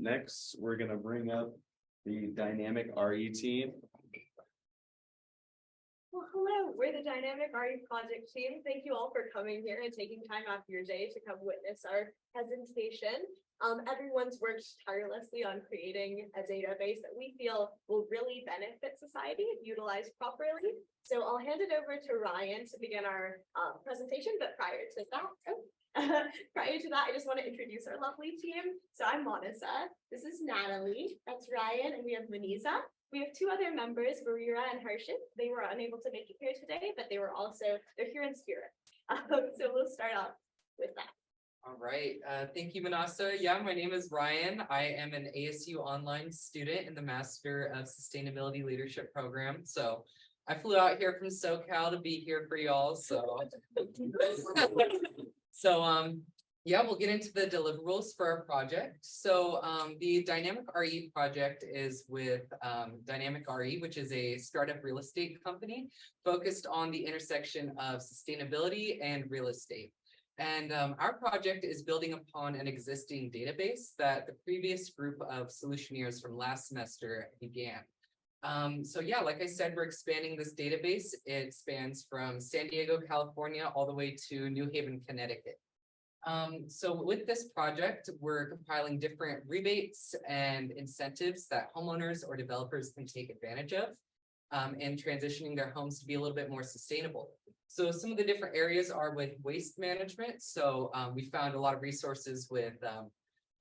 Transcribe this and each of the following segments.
Next, we're gonna bring up the dynamic RE team. Well, hello, we're the Dynamic RE project team. Thank you all for coming here and taking time out of your day to come witness our presentation. Everyone's worked tirelessly on creating a database that we feel will really benefit society if utilized properly. So I'll hand it over to Ryan to begin our presentation, but prior to that, I just want to introduce our lovely team. So I'm Monica, this is Natalie, that's Ryan, and we have Maniza. We have two other members, Varira and Harshit. They were unable to make it here today, but they're here in spirit. So we'll start off with that. All right, thank you, Manasa. Yeah, my name is Ryan. I am an ASU online student in the Master of Sustainability Leadership program. So I flew out here from SoCal to be here for y'all. So, yeah, we'll get into the deliverables for our project. So the Dynamic RE project is with Dynamic RE, which is a startup real estate company focused on the intersection of sustainability and real estate. And our project is building upon an existing database that the previous group of Solutioneers from last semester began. So yeah, like I said, we're expanding this database. It spans from San Diego, California, all the way to New Haven, Connecticut. So with this project, we're compiling different rebates and incentives that homeowners or developers can take advantage of in transitioning their homes to be a little bit more sustainable. So some of the different areas are with waste management. So we found a lot of resources with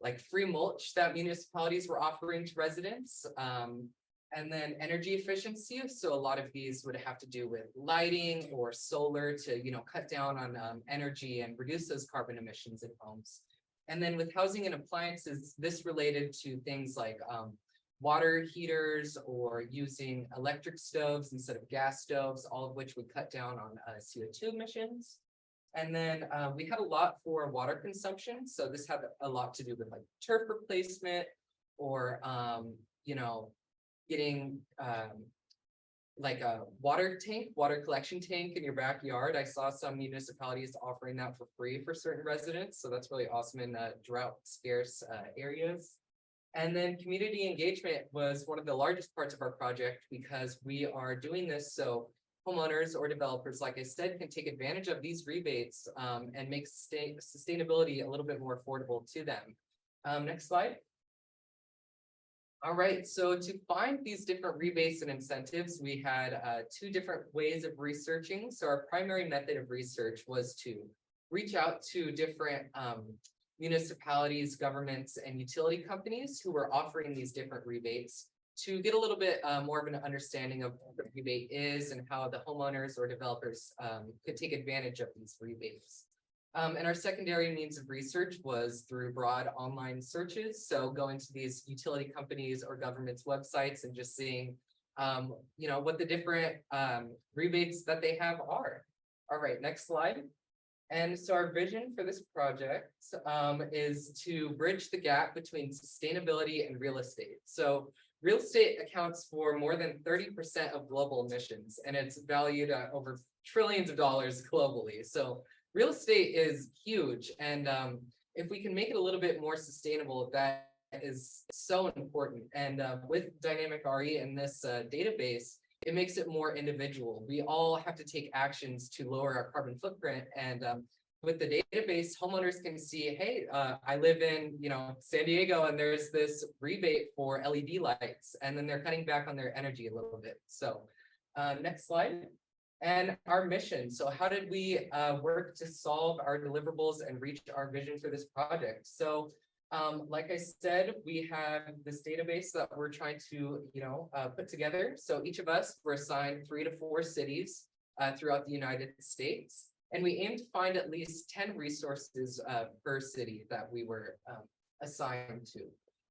like free mulch that municipalities were offering to residents. And then energy efficiency. So a lot of these would have to do with lighting or solar to, cut down on energy and reduce those carbon emissions in homes. And then with housing and appliances, this related to things like water heaters or using electric stoves instead of gas stoves, all of which would cut down on CO2 emissions. And then we had a lot for water consumption. So this had a lot to do with like turf replacement or, getting like a water collection tank in your backyard. I saw some municipalities offering that for free for certain residents. So that's really awesome in drought scarce areas. And then community engagement was one of the largest parts of our project because we are doing this so homeowners or developers, like I said, can take advantage of these rebates and make sustainability a little bit more affordable to them. Next slide. All right, so to find these different rebates and incentives, we had two different ways of researching. So our primary method of research was to reach out to different municipalities, governments, and utility companies who were offering these different rebates to get a little bit more of an understanding of what the rebate is and how the homeowners or developers could take advantage of these rebates. And our secondary means of research was through broad online searches. So going to these utility companies or governments' websites and just seeing, what the different rebates that they have are. All right, next slide. And so our vision for this project is to bridge the gap between sustainability and real estate. So real estate accounts for more than 30% of global emissions, and it's valued at over trillions of dollars globally. So real estate is huge, and if we can make it a little bit more sustainable, that is so important. And with Dynamic RE and this database, it makes it more individual. We all have to take actions to lower our carbon footprint. And with the database, homeowners can see, hey, I live in San Diego, and there's this rebate for LED lights, and then they're cutting back on their energy a little bit. So next slide. And our mission. So how did we work to solve our deliverables and reach our vision for this project? So like I said, we have this database that we're trying to put together. So each of us were assigned 3 to 4 cities throughout the United States. And we aim to find at least 10 resources per city that we were assigned to.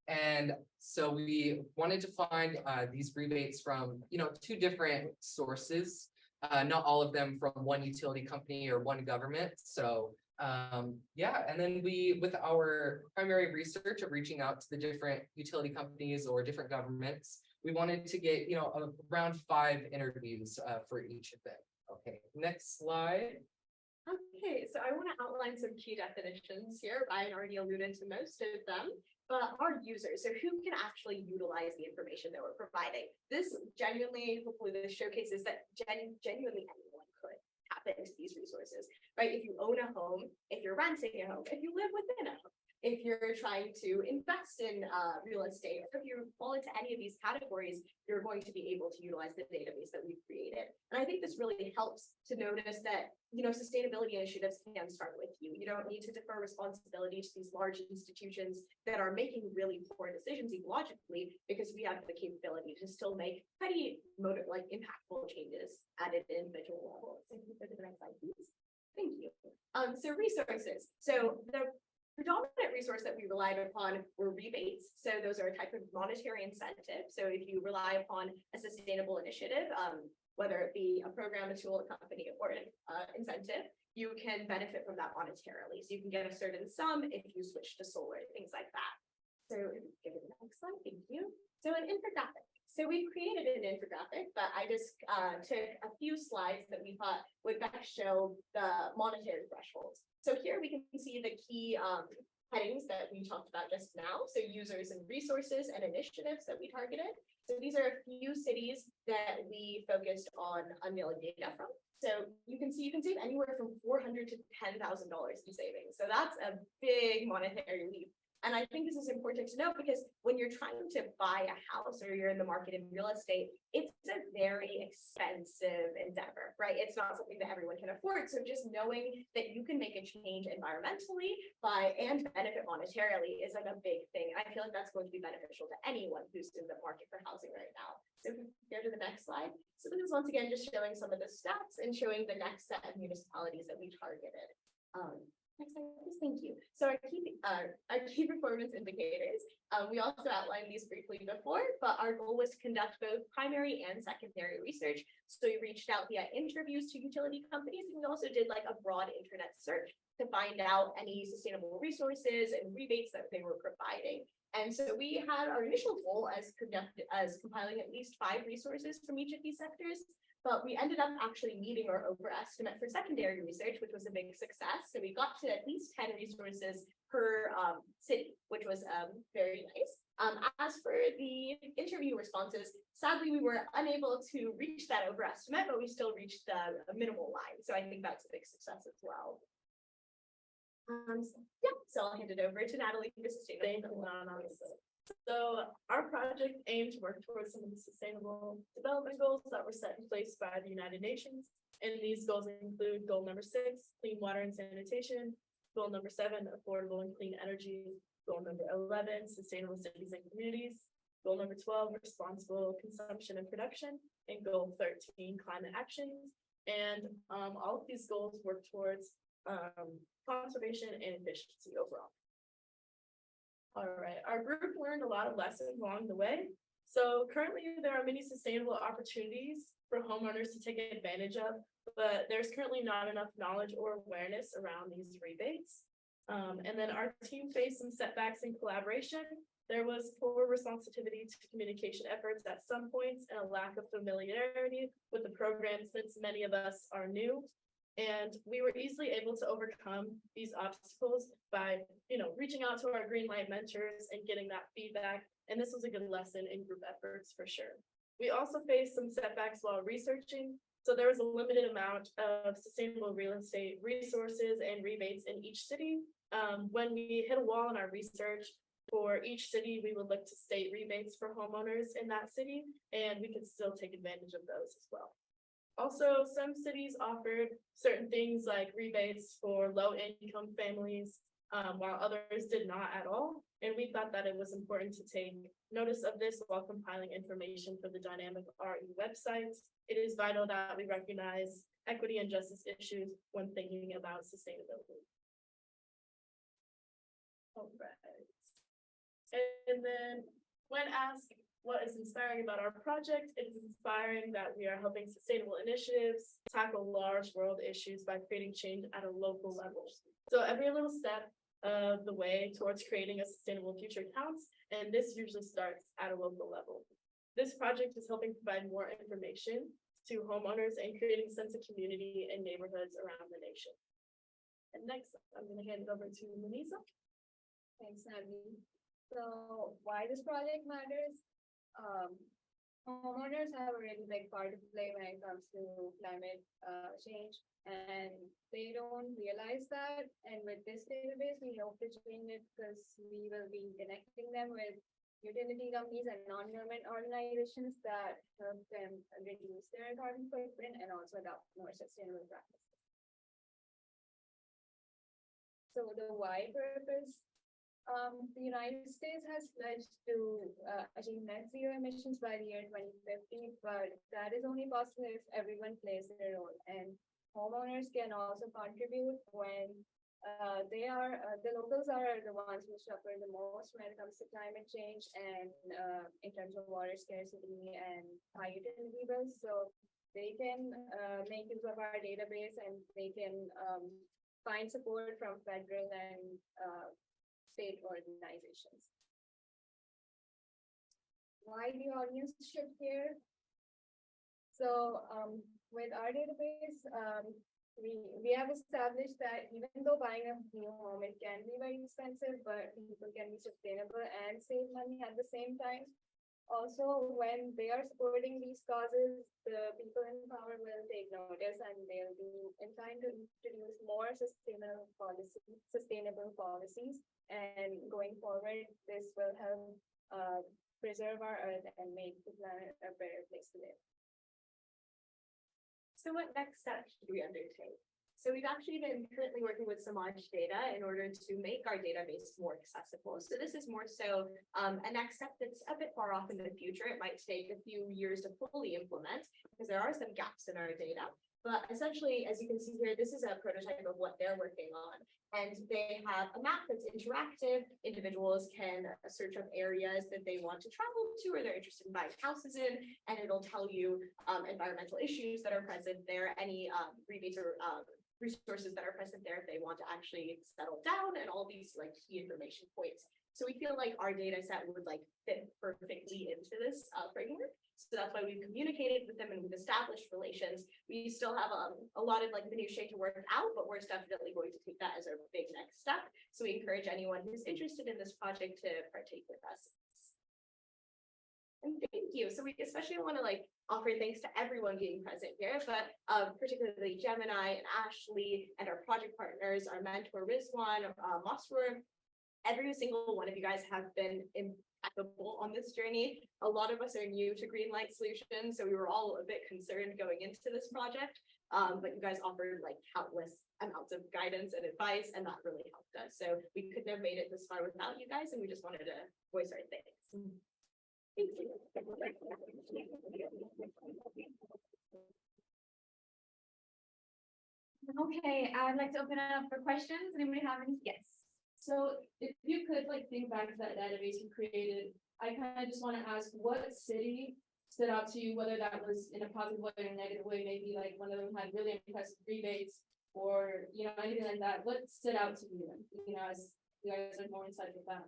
And so we wanted to find these rebates from 2 different sources. Not all of them from one utility company or one government. So yeah, and then with our primary research of reaching out to the different utility companies or different governments, we wanted to get around 5 interviews for each of them. Okay, next slide. Okay, so I want to outline some key definitions here. Ryan already alluded to most of them. but our users, so who can actually utilize the information that we're providing. This genuinely, hopefully this showcases that genuinely anyone could tap into these resources, right? If you own a home, if you're renting a home, if you live within a home, if you're trying to invest in real estate, or if you fall into any of these categories, you're going to be able to utilize the database that we've created. And I think this really helps to notice that, you know, sustainability initiatives can start with you. You don't need to defer responsibility to these large institutions that are making really poor decisions ecologically, because we have the capability to still make pretty impactful changes at an individual level. Thank you for the next slide, please. Thank you. So resources. So the predominant resource that we relied upon were rebates. So those are a type of monetary incentive. So if you rely upon a sustainable initiative, whether it be a program, a tool, a company, or an incentive, you can benefit from that monetarily. So you can get a certain sum if you switch to solar, things like that. So if you give it the next slide, thank you. So an infographic. So we created an infographic, but I just took a few slides that we thought would best show the monetary thresholds. So here we can see the key headings that we talked about just now. So users and resources and initiatives that we targeted. So these are a few cities that we focused on unveiling data from. So you can see you can save anywhere from $400 to $10,000 in savings. So that's a big monetary leap. And I think this is important to note, because when you're trying to buy a house or you're in the market in real estate, it's a very expensive endeavor, right? It's not something that everyone can afford. So just knowing that you can make a change environmentally and benefit monetarily is like a big thing. I feel like that's going to be beneficial to anyone who's in the market for housing right now. So if we go to the next slide. So this is once again just showing some of the stats and showing the next set of municipalities that we targeted. Next slide, please. Thank you. So our key performance indicators, we also outlined these briefly before, but our goal was to conduct both primary and secondary research. So we reached out via interviews to utility companies, and we also did like a broad internet search to find out any sustainable resources and rebates that they were providing. And so we had our initial goal as compiling at least 5 resources from each of these sectors. But we ended up actually meeting our overestimate for secondary research, which was a big success. So we got to at least 10 resources per city, which was very nice. As for the interview responses, sadly, we were unable to reach that overestimate, but we still reached the minimal line. So I think that's a big success as well. So I'll hand it over to Natalie for sustainable. So our project aimed to work towards some of the sustainable development goals that were set in place by the United Nations. And these goals include goal number 6, clean water and sanitation, goal number 7, affordable and clean energy, goal number 11, sustainable cities and communities, goal number 12, responsible consumption and production, and goal 13, climate actions. And all of these goals work towards conservation and efficiency overall. All right, our group learned a lot of lessons along the way. So currently there are many sustainable opportunities for homeowners to take advantage of, but there's currently not enough knowledge or awareness around these rebates. And then our team faced some setbacks in collaboration. There was poor responsiveness to communication efforts at some points and a lack of familiarity with the program since many of us are new. And we were easily able to overcome these obstacles by, reaching out to our GreenLight mentors and getting that feedback. And this was a good lesson in group efforts for sure. We also faced some setbacks while researching. So there was a limited amount of sustainable real estate resources and rebates in each city. When we hit a wall in our research for each city, we would look to state rebates for homeowners in that city, and we could still take advantage of those as well. Also, some cities offered certain things like rebates for low-income families, while others did not at all. And we thought that it was important to take notice of this while compiling information for the Dynamic RE website. It is vital that we recognize equity and justice issues when thinking about sustainability. All right. And then when asked what is inspiring about our project, it is inspiring that we are helping sustainable initiatives tackle large world issues by creating change at a local level. So every little step of the way towards creating a sustainable future counts, and this usually starts at a local level. This project is helping provide more information to homeowners and creating a sense of community in neighborhoods around the nation. And next, I'm going to hand it over to Melissa. Thanks, Abby. So why this project matters? Homeowners have a really big part to play when it comes to climate change, and they don't realize that. And with this database, we hope to change it because we will be connecting them with utility companies and non-government organizations that help them reduce their carbon footprint and also adopt more sustainable practices. So the why purpose, the United States has pledged to achieve net zero emissions by the year 2050, but that is only possible if everyone plays their role. And homeowners can also contribute when the locals are the ones who suffer the most when it comes to climate change and in terms of water scarcity and high utility bills. So they can make use of our database and they can find support from federal and state organizations. Why the audience should care? So with our database, we have established that even though buying a new home, it can be very expensive, but people can be sustainable and save money at the same time. Also, when they are supporting these causes, the people in power will take notice and they'll be inclined to introduce more sustainable policies. And going forward, this will help preserve our earth and make the planet a better place to live. So what next steps should we undertake? So we've actually been currently working with Samaj Data in order to make our database more accessible. So this is more so a next step that's a bit far off in the future. It might take a few years to fully implement because there are some gaps in our data. But essentially, as you can see here, this is a prototype of what they're working on. And they have a map that's interactive. Individuals can search up areas that they want to travel to or they're interested in buying houses in, and it'll tell you environmental issues that are present there, any rebates or resources that are present there if they want to actually settle down, and all these like key information points. So we feel like our data set would like fit perfectly into this framework. So that's why we've communicated with them and we've established relations. We still have a lot of like minutiae to work out, but we're definitely going to take that as our big next step. So we encourage anyone who's interested in this project to partake with us. And thank you. So we especially want to like offer thanks to everyone being present here, but particularly Gemini and Ashley and our project partners, our mentor Rizwan, Masroor. Every single one of you guys have been impeccable on this journey. A lot of us are new to GreenLight Solutions, so we were all a bit concerned going into this project, but you guys offered like countless amounts of guidance and advice, and that really helped us. So we couldn't have made it this far without you guys, and we just wanted to voice our thanks. Thank you. Okay, I'd like to open it up for questions. Anybody have any? Yes. So if you could like think back to that database you created, I kind of just want to ask what city stood out to you, whether that was in a positive way or a negative way, maybe like one of them had really impressive rebates or, you know, anything like that. What stood out to you, as you guys are more insight with that?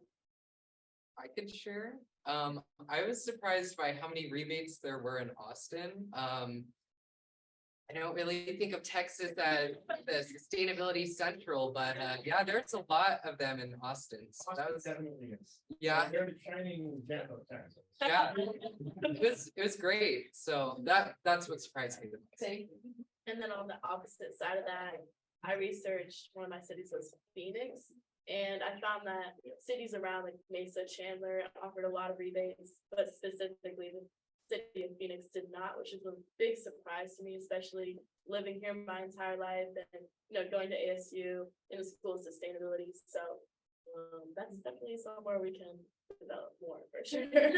I could share. I was surprised by how many rebates there were in Austin. I don't really think of Texas as the sustainability central, but yeah, there's a lot of them in Austin. So that was Definitely is. yeah, They're the shining gem of Texas. yeah, it was great. So that's what surprised me the most. Say, And then on the opposite side of that, I researched one of my cities was Phoenix. And I found that cities around like Mesa, Chandler offered a lot of rebates, but specifically the city of Phoenix did not, which is a big surprise to me, especially living here my entire life and, going to ASU in the School of Sustainability. So that's definitely somewhere we can develop more for sure. Where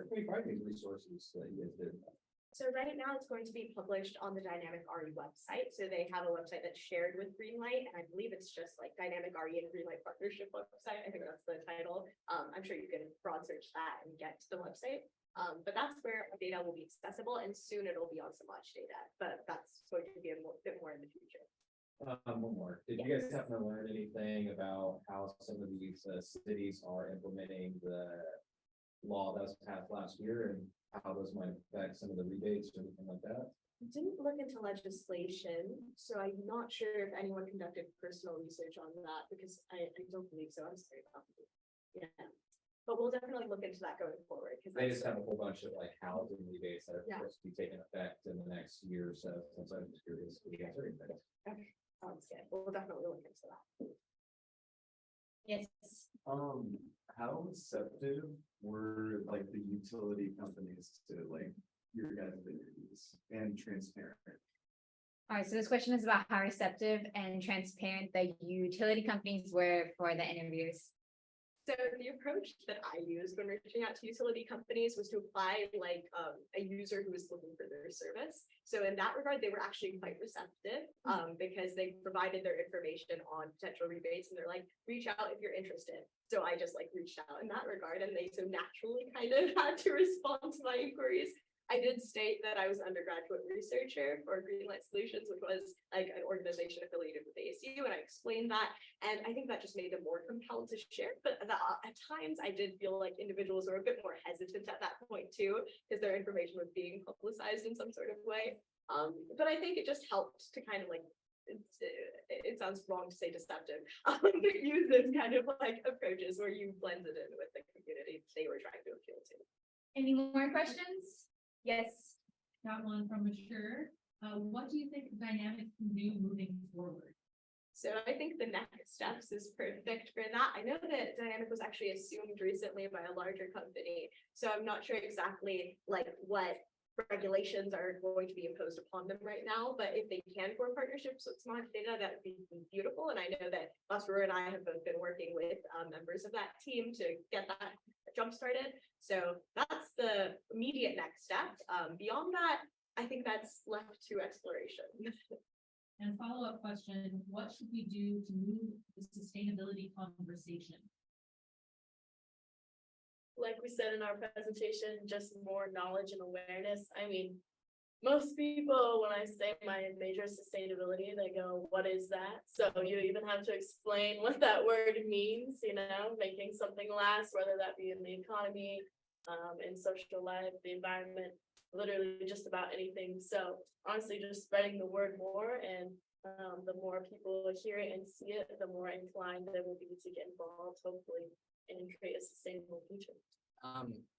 can we find these resources that you guys did? So right now it's going to be published on the Dynamic RE website. So they have a website that's shared with GreenLight, and I believe it's just like Dynamic RE and GreenLight Partnership website. I think that's the title. I'm sure you can broad search that and get to the website. But that's where our data will be accessible, and soon it'll be on Samaj Data, but that's going to be a bit more in the future. One more. Did you guys happen to learn anything about how some of these cities are implementing the law that was passed last year and how those might affect some of the rebates or anything like that? Didn't look into legislation, so I'm not sure if anyone conducted personal research on that because I don't believe so. I'm sorry about that. Yeah, but we'll definitely look into that going forward because They just have a whole bunch of like housing rebates that are Yeah. supposed to be taking effect in the next year or so, since I'm just curious. What you guys are thinking. sounds good. We'll definitely look into that. Yes. How receptive were like the utility companies to like your guys' interviews and transparent? All right, so this question is about how receptive and transparent the utility companies were for the interviews. So the approach that I used when reaching out to utility companies was to apply like a user who was looking for their service. So in that regard, they were actually quite receptive because they provided their information on potential rebates and they're like, reach out if you're interested. So I just like reached out in that regard and they so naturally kind of had to respond to my inquiries. I did state that I was an undergraduate researcher for GreenLight Solutions, which was like an organization affiliated with ASU, and I explained that. And I think that just made them more compelled to share. But at times I did feel like individuals were a bit more hesitant at that point too, because their information was being publicized in some sort of way. But I think it just helped to kind of like, it sounds wrong to say deceptive, but use those kind of like approaches where you blended in with the community they were trying to appeal to. Any more questions? Yes. Got one from Assure. What do you think Dynamic can do moving forward? So I think the next steps is perfect for that. I know that Dynamic was actually assumed recently by a larger company, so I'm not sure exactly like what regulations are going to be imposed upon them right now, but if they can form partnerships with smart data, that would be beautiful. And I know that Lasper and I have both been working with members of that team to get that jump started. So that's the immediate next step. Beyond that, I think that's left to exploration. And follow-up question, what should we do to move the sustainability conversation? Like we said in our presentation, just more knowledge and awareness. I mean, most people, when I say my major is sustainability, they go, what is that? So you even have to explain what that word means, you know, making something last, whether that be in the economy, in social life, the environment, literally just about anything. So honestly, just spreading the word more, and the more people hear it and see it, the more inclined they will be to get involved, hopefully, and create a sustainable future.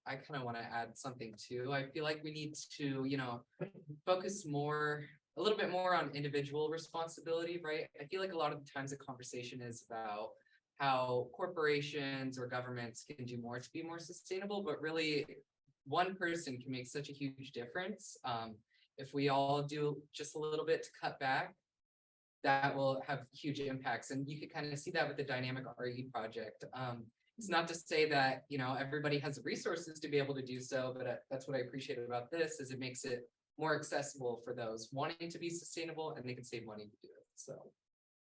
I kind of want to add something too. I feel like we need to, focus a little bit more on individual responsibility, right? I feel like a lot of the times the conversation is about how corporations or governments can do more to be more sustainable, but really one person can make such a huge difference. If we all do just a little bit to cut back, that will have huge impacts. And you could kind of see that with the Dynamic RE project. It's not to say that, everybody has the resources to be able to do so, but that's what I appreciate about this, is it makes it more accessible for those wanting to be sustainable, and they can save money to do it. So